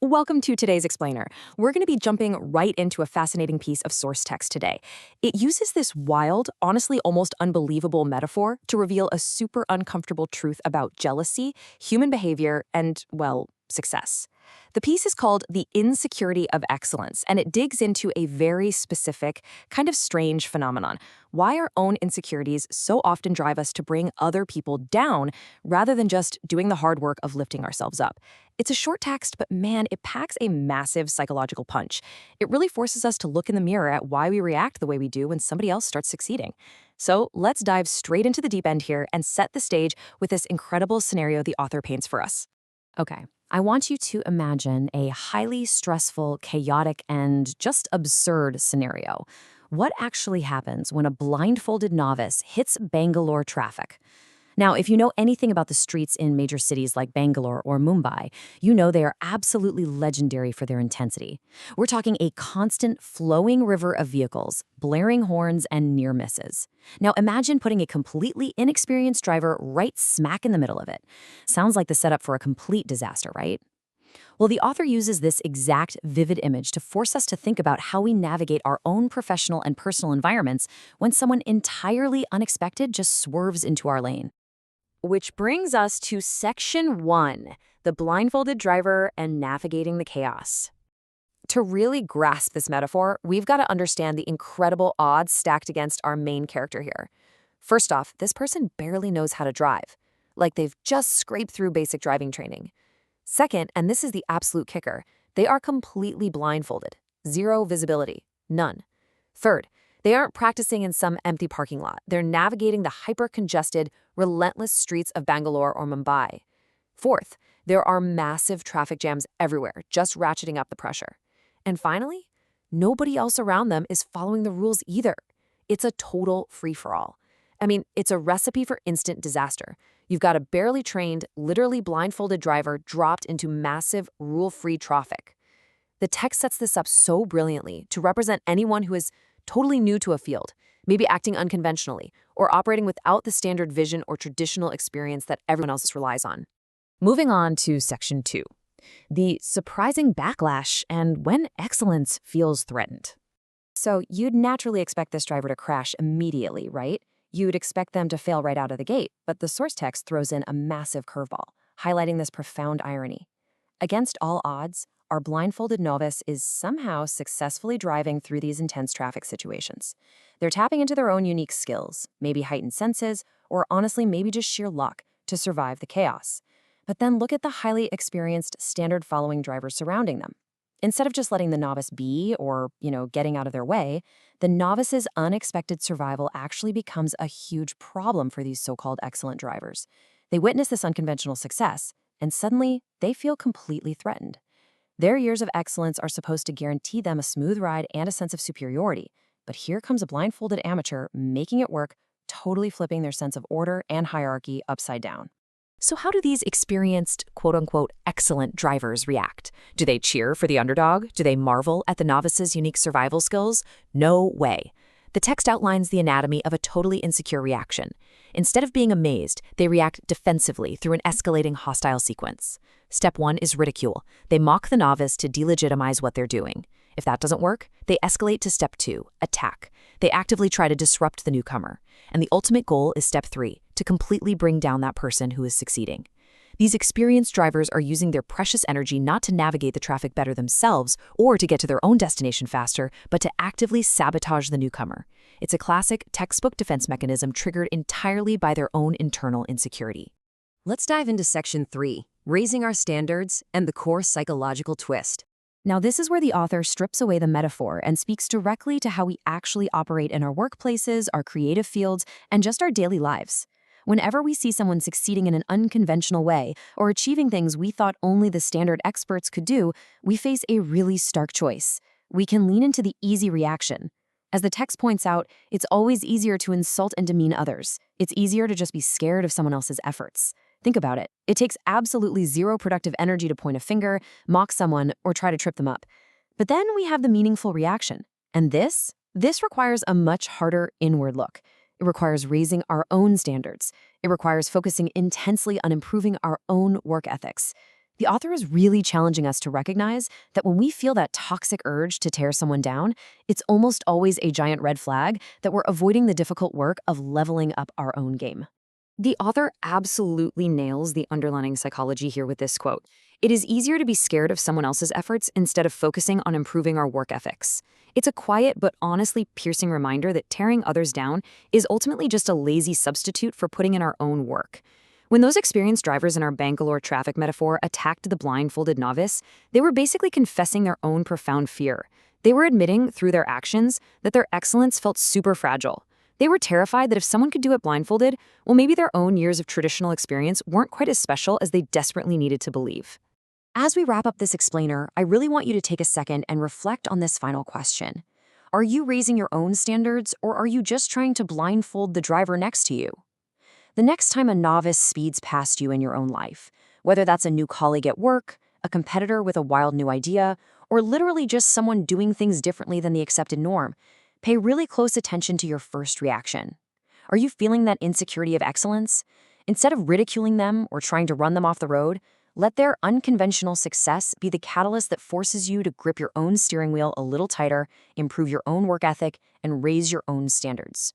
Welcome to today's explainer. We're going to be jumping right into a fascinating piece of source text today. It uses this wild, honestly almost unbelievable metaphor to reveal a super uncomfortable truth about jealousy, human behavior, and, well, success. The piece is called The Insecurity of Excellence, and it digs into a very specific, kind of strange phenomenon: why our own insecurities so often drive us to bring other people down rather than just doing the hard work of lifting ourselves up. It's a short text, but man, it packs a massive psychological punch. It really forces us to look in the mirror at why we react the way we do when somebody else starts succeeding. So let's dive straight into the deep end here and set the stage with this incredible scenario the author paints for us. Okay, I want you to imagine a highly stressful, chaotic, and just absurd scenario. What actually happens when a blindfolded novice hits Bangalore traffic? Now, if you know anything about the streets in major cities like Bangalore or Mumbai, you know they are absolutely legendary for their intensity. We're talking a constant flowing river of vehicles, blaring horns, and near misses. Now, imagine putting a completely inexperienced driver right smack in the middle of it. Sounds like the setup for a complete disaster, right? Well, the author uses this exact vivid image to force us to think about how we navigate our own professional and personal environments when someone entirely unexpected just swerves into our lane. Which brings us to section 1, the blindfolded driver and navigating the chaos. To really grasp this metaphor, we've got to understand the incredible odds stacked against our main character here. First off, this person barely knows how to drive, like they've just scraped through basic driving training. Second, and this is the absolute kicker, they are completely blindfolded. Zero visibility. None. Third, they aren't practicing in some empty parking lot. They're navigating the hyper-congested, relentless streets of Bangalore or Mumbai. Fourth, there are massive traffic jams everywhere, just ratcheting up the pressure. And finally, nobody else around them is following the rules either. It's a total free-for-all. I mean, it's a recipe for instant disaster. You've got a barely trained, literally blindfolded driver dropped into massive, rule-free traffic. The text sets this up so brilliantly to represent anyone who is totally new to a field, maybe acting unconventionally, or operating without the standard vision or traditional experience that everyone else relies on. Moving on to section 2, the surprising backlash and when excellence feels threatened. So you'd naturally expect this driver to crash immediately, right? You'd expect them to fail right out of the gate, but the source text throws in a massive curveball, highlighting this profound irony. Against all odds, our blindfolded novice is somehow successfully driving through these intense traffic situations. They're tapping into their own unique skills, maybe heightened senses, or honestly maybe just sheer luck to survive the chaos. But then look at the highly experienced, standard-following drivers surrounding them. Instead of just letting the novice be or, getting out of their way, the novice's unexpected survival actually becomes a huge problem for these so-called excellent drivers. They witness this unconventional success, and suddenly they feel completely threatened. Their years of excellence are supposed to guarantee them a smooth ride and a sense of superiority, but here comes a blindfolded amateur making it work, totally flipping their sense of order and hierarchy upside down. So how do these experienced, quote-unquote, excellent drivers react? Do they cheer for the underdog? Do they marvel at the novice's unique survival skills? No way. The text outlines the anatomy of a totally insecure reaction. Instead of being amazed, they react defensively through an escalating hostile sequence. Step 1 is ridicule. They mock the novice to delegitimize what they're doing. If that doesn't work, they escalate to step 2, attack. They actively try to disrupt the newcomer. And the ultimate goal is step 3, to completely bring down that person who is succeeding. These experienced drivers are using their precious energy not to navigate the traffic better themselves or to get to their own destination faster, but to actively sabotage the newcomer. It's a classic textbook defense mechanism triggered entirely by their own internal insecurity. Let's dive into section 3, raising our standards and the core psychological twist. Now, this is where the author strips away the metaphor and speaks directly to how we actually operate in our workplaces, our creative fields, and just our daily lives. Whenever we see someone succeeding in an unconventional way or achieving things we thought only the standard experts could do, we face a really stark choice. We can lean into the easy reaction. As the text points out, it's always easier to insult and demean others. It's easier to just be scared of someone else's efforts. Think about it. It takes absolutely zero productive energy to point a finger, mock someone, or try to trip them up. But then we have the meaningful reaction. And this requires a much harder inward look. It requires raising our own standards. It requires focusing intensely on improving our own work ethics. The author is really challenging us to recognize that when we feel that toxic urge to tear someone down, it's almost always a giant red flag that we're avoiding the difficult work of leveling up our own game. The author absolutely nails the underlying psychology here with this quote. It is easier to be scared of someone else's efforts instead of focusing on improving our work ethics. It's a quiet but honestly piercing reminder that tearing others down is ultimately just a lazy substitute for putting in our own work. When those experienced drivers in our Bangalore traffic metaphor attacked the blindfolded novice, they were basically confessing their own profound fear. They were admitting, through their actions, that their excellence felt super fragile. They were terrified that if someone could do it blindfolded, well, maybe their own years of traditional experience weren't quite as special as they desperately needed to believe. As we wrap up this explainer, I really want you to take a second and reflect on this final question. Are you raising your own standards, or are you just trying to blindfold the driver next to you? The next time a novice speeds past you in your own life, whether that's a new colleague at work, a competitor with a wild new idea, or literally just someone doing things differently than the accepted norm, pay really close attention to your first reaction. Are you feeling that insecurity of excellence? Instead of ridiculing them or trying to run them off the road, let their unconventional success be the catalyst that forces you to grip your own steering wheel a little tighter, improve your own work ethic, and raise your own standards.